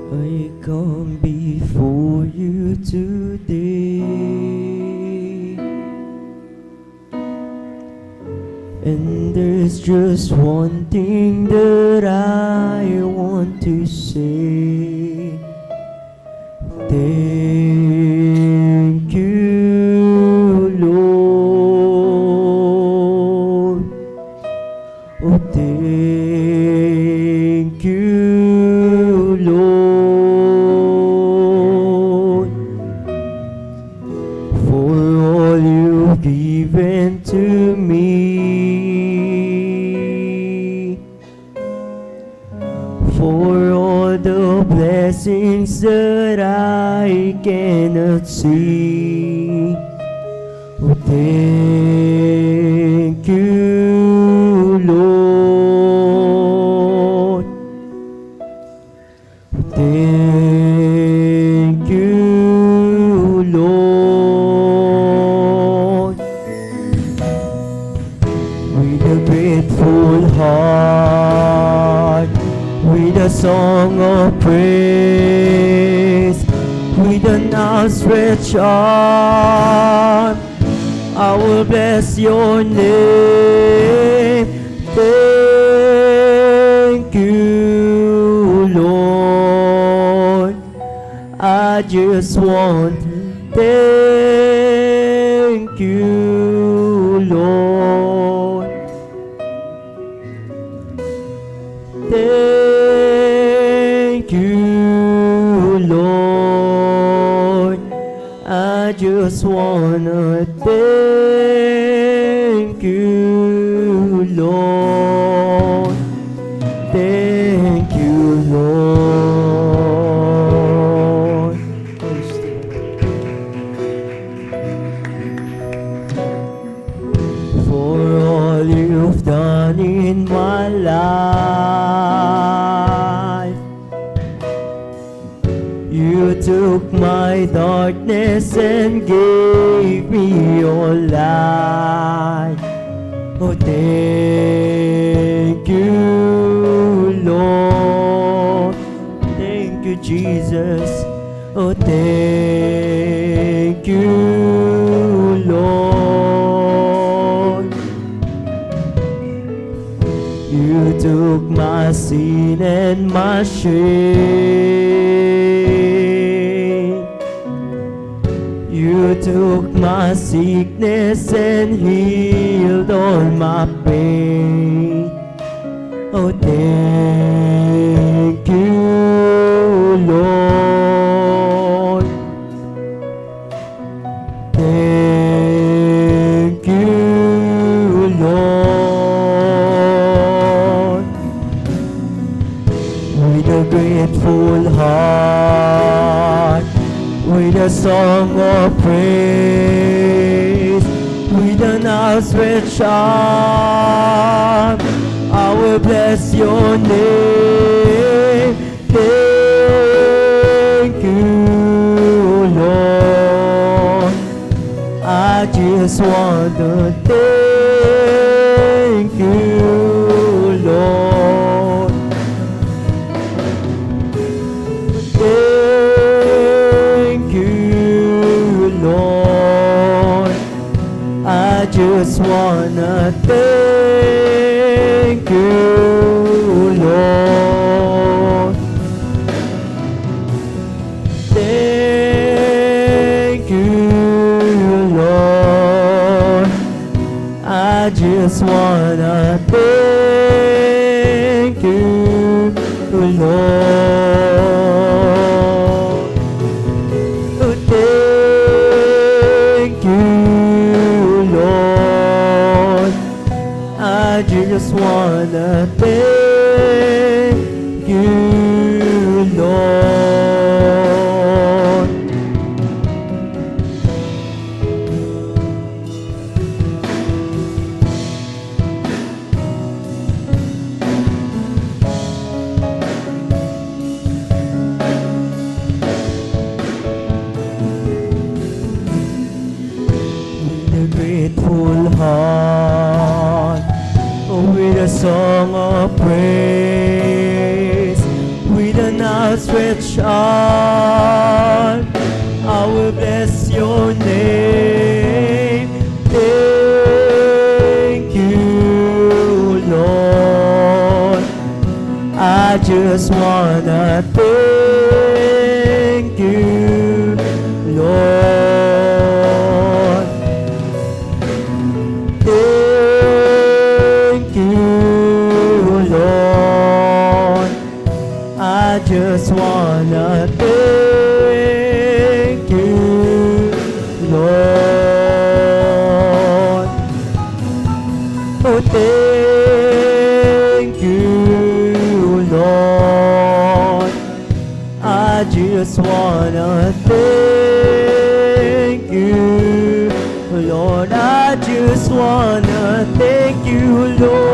I come before you today, and there's just one thing that I want to say. Thank you, Lord. Oh, thank you, Lord, for all you've given to me, for all the blessings that I cannot see. Oh, thank you, Lord. Thank you, Lord. With a grateful heart, with a song of praise, with an outstretched arm, I will bless your name. Thank you, Lord. I just want to thank you, Lord. Thank you, Lord. I just wanna thank you, Lord. Thank you, Lord. For all you've done in my life, you took my darkness and gave me your light. Oh, thank you, Lord. Thank you, Jesus. Oh, thank you, Lord. You took my sin and my shame. You took my sickness and healed all my pain. Oh, thank you, Lord. Thank you, Lord. With a grateful heart, with a song of praise, with an outstretched arm, I will bless your name. Thank you, Lord. I just want to thank you, Lord. Thank you, Lord. I just wanna thank you, Lord. Thank you, Lord. I just wanna thank you, Lord. Oh, thank you, Lord. I just wanna thank you, Lord. With a grateful heart, with a song of praise, with an outstretched arm, I will bless your name. Thank you, Lord. I just wanna thank you, Lord. Thank you, Lord. I just wanna thank you, Lord. Oh, thank you, Lord. I just wanna thank you, Lord. I just wanna thank you, Lord.